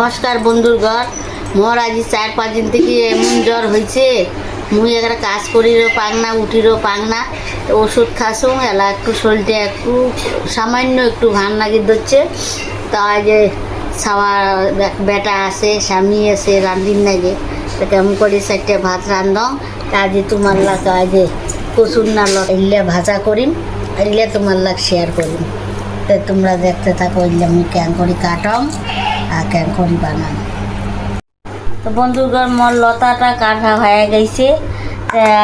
নমস্কার বন্ধুগণ, মোর আজি 4-5 দিন থেকে এমন জ্বর হয়েছে, মুই একটা কাজ করিরও পাং না, উঠিরও পাং না। ওষুধ খাসুম এলা একটু শরীরটা একটু সামান্য একটু ভান লাগি ধরছে। তা যে সাওয়া বেটা আছে, স্বামী আছে, রান্ধিন লাগে তো কেমন করে 4টা ভাত রান্ধম। তা যে তোমার লাগ যে কচুর না এলে ভাজা করিম, এলে তোমার লাগ শেয়ার করিম। তো তোমরা দেখতে থাকো, এলে আমি কেন করি কাটম আর কেন করি বানাম। তো বন্ধুগণ, মোর লতাটা কাটা হয়ে গেছে।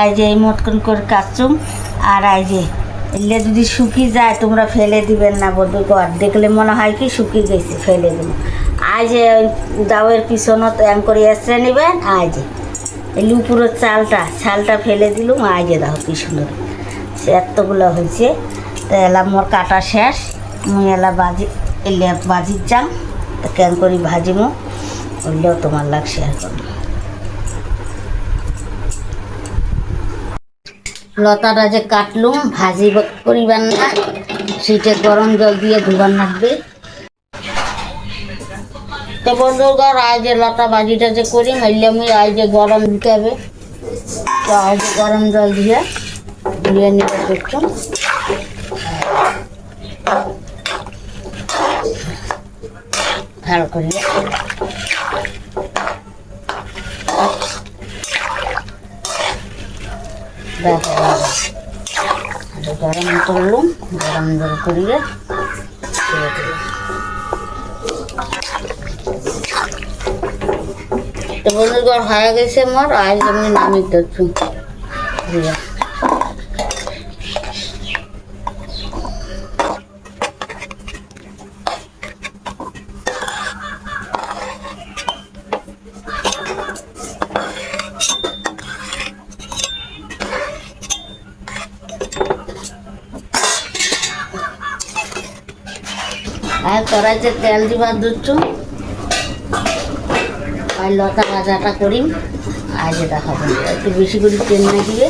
এই যে এই মতন করে কাটছুম। আর এই যে এলে যদি শুকিয়ে যায় তোমরা ফেলে দিবেন না বন্ধুগণ, দেখলে মনে হয় কি শুকিয়ে গেছে, ফেলে দেবো। আজ যে দাওয়ের পিছনত এম করে এসে নেবেন। আজ যে এলি উপরের ছালটা ফেলে দিলুম। আজ যে দেখো কি সুন্দর সে এতগুলো হয়েছে। তো এলা মোর কাটা শেষ, মুই এলা এলে বাজির যাম। তো কেন করি ভাজিমো বললেও তোমার লাগ শেয়ার করবো। লতাটা যে কাটলুম ভাজি করিবার না, সেটা গরম জল দিয়ে ধুবার লাগবে। তো বন্ধুগণ, আজ যে লতা ভাজিটা যে করি হইলে আমি আজ যে গরম দিতে হবে। তো আজ গরম জল দিয়ে ধুয়ে নিতে দেখুন। ভালো করে গরম করলুম, গরম জল করিয়ে তো বন্ধুগণ হয়ে গেছে মোর। আজ আমি নামি ধরছি দিয়ে আর কড়াইতে তেল দিবার দিচ্ছু। আর লতা ভাজাটা করি আজ দেখাবো, একটু বেশি করে তেল না দিলে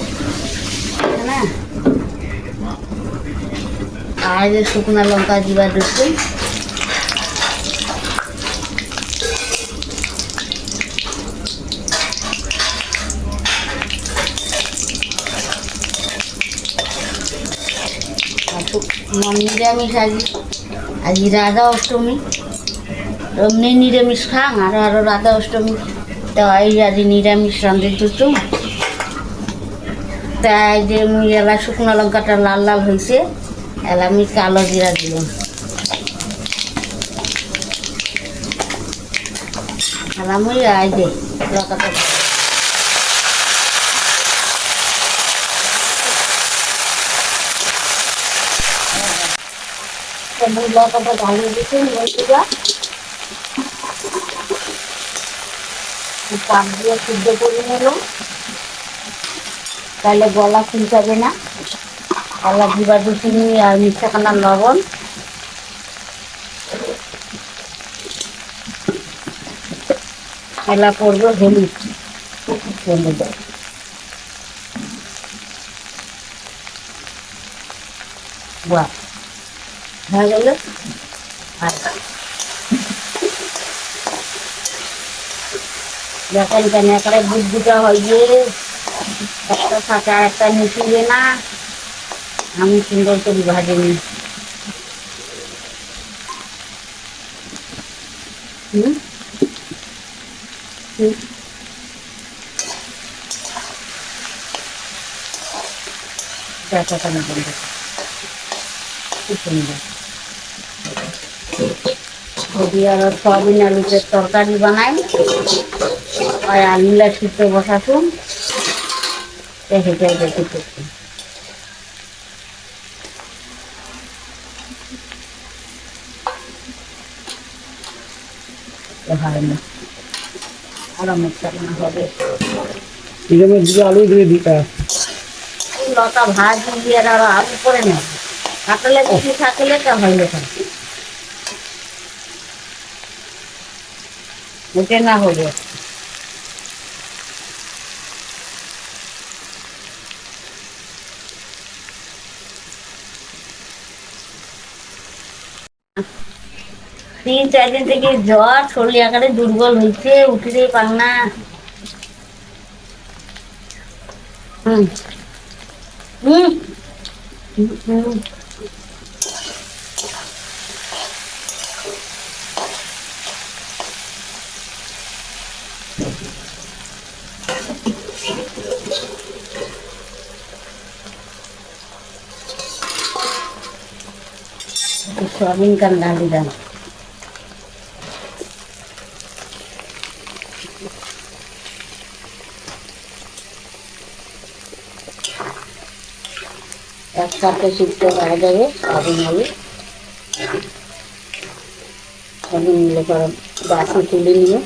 না। আর যে শুকনো লঙ্কা দিবার দিচ্ছু। নিরামিষ আজ রাধা অষ্টমী, এমনি নিরামিষ খাং আরো রাধা অষ্টমী। তো এই আজ নিরামিষ রান্ধে দিচ্ছু। তাই যে মুই এলা শুকনো লঙ্কাটা লাল লাল হয়েছে, এলা আমি কালো জিরা দিলাম। এলা মুই আই দে লঙ্কাটা লঙ্কাটা ঢালিয়ে দিচ্ছি। পাক দিয়ে সিদ্ধ করে নিল, তাহলে গলা ফুলটাবে না। গলা দিবার চিনি আর মিঠাখানা লবণ, এলা করবো হলুদ হলুদ বাহ হয়ে গেল। আর দেখেন কেন একটা বুটবুটা হয় যে একটা থাকে আর একটা মিশিয়ে না, আমি সুন্দর করে ভাজি নি। দেখানো বন্ধু খুব সুন্দর। যদি আরো সয়াবিন আলুতে তরকারি বানাই, আর আলুলা সিদ্ধ বসাতুন, সেটাই দেখি করছি। হয় না আরো মিক্সা বানা হবে। আলু দিয়ে দিতে লতা ভাজি দিয়ে আরো আলু করে নেব। কাটলে বেশি থাকলে তা হইলে ওটা না হবে। 3-4 দিন থেকে জ্বর, শরীর একেবারে দুর্বল হয়েছে, উঠিতে পার না। হুম হুম হুম। सोयाबीन का डाल दिया। एक साथ सिद्ध हो जाए सोयाबीन वाली सोयाबीन लेकर बासी तुले लिए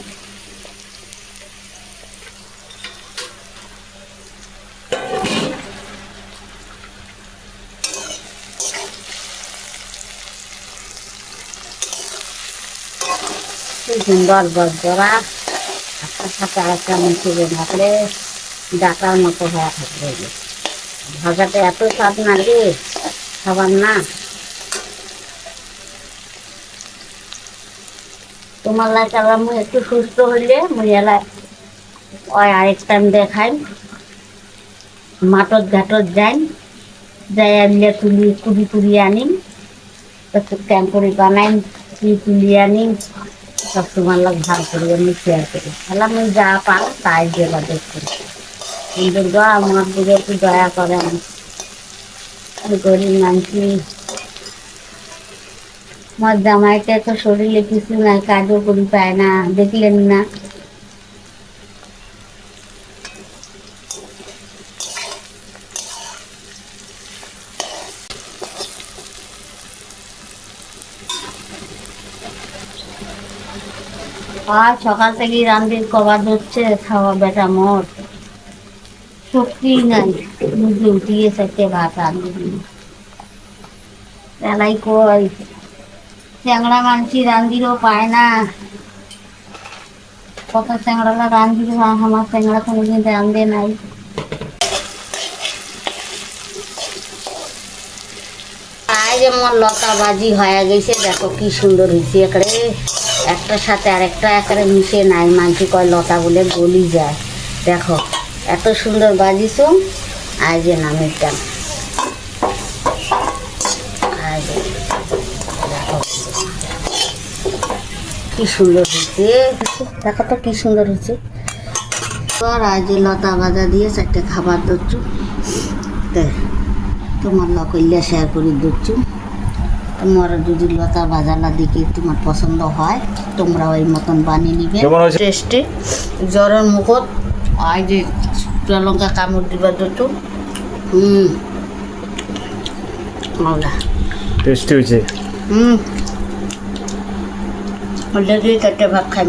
সুন্দর বড়া আপনার সাথে আরেকটা মিশিয়ে থাকলে ডাকার মতো হওয়া থাকবে। ভাজাটা এত স্বাদ লাগে খাবার না। তোমার লাগে আমি একটু সুস্থ হইলে মুই এলাই ওই আরেক টাইম দেখাই মাটত ঘাটত যাই যাই আনলে কুড়ি তুলি আনি একটু ট্যাঙ্করি বানাই তুলি আনি সব তোমার লাগ ভালো করে আমি শেয়ার করি। তাহলে আমি যা পাই তাই দেবা দেখছি কিন্তু আমার দিকে একটু দয়া করে আমি গরিব মানছি। আমার জামাইটা তো শরীরে কিছু নাই, কাজও করি পায় না, দেখলেন না। আর সকাল থেকে রান্ধির কবার ধরছে খাওয়া বেটা মোট শক্তি নাই, মুখে উঠিয়ে সেটে ভাত রান্ধি এলাই কই চ্যাংড়া মানছি রান্ধিরও পায় না। কত চ্যাংড়ালা রান্ধি আমার চ্যাংড়া কোনোদিন রান্ধে নাই। আজ আমার লতা বাজি হয়ে গেছে, দেখো কি সুন্দর হয়েছে একেবারে একটার সাথে আরেকটা একেবারে মিশে নাই। মানছি কয় লতা বলে গলি যায়। দেখো এত সুন্দর বাজিছ আজ নামেরটা আজ দেখো কি সুন্দর হয়েছে, দেখো তো কি সুন্দর হয়েছে। আর আজ লতা ভাজা দিয়ে চারটে খাবার দিচ্ছু, তোমার লকইলে শেয়ার করে দিচ্ছু। তোমার যদি লতা ভাজালা দিকে তোমার পছন্দ হয় তোমরা ওই মতন বানিয়ে নিবে টেস্টি। জ্বরের মুখত আজ যে লঙ্কা কামড় দিবার দিচ্ছু। টেস্টি হয়েছে। অলরেডি চারটে ভাত খাই।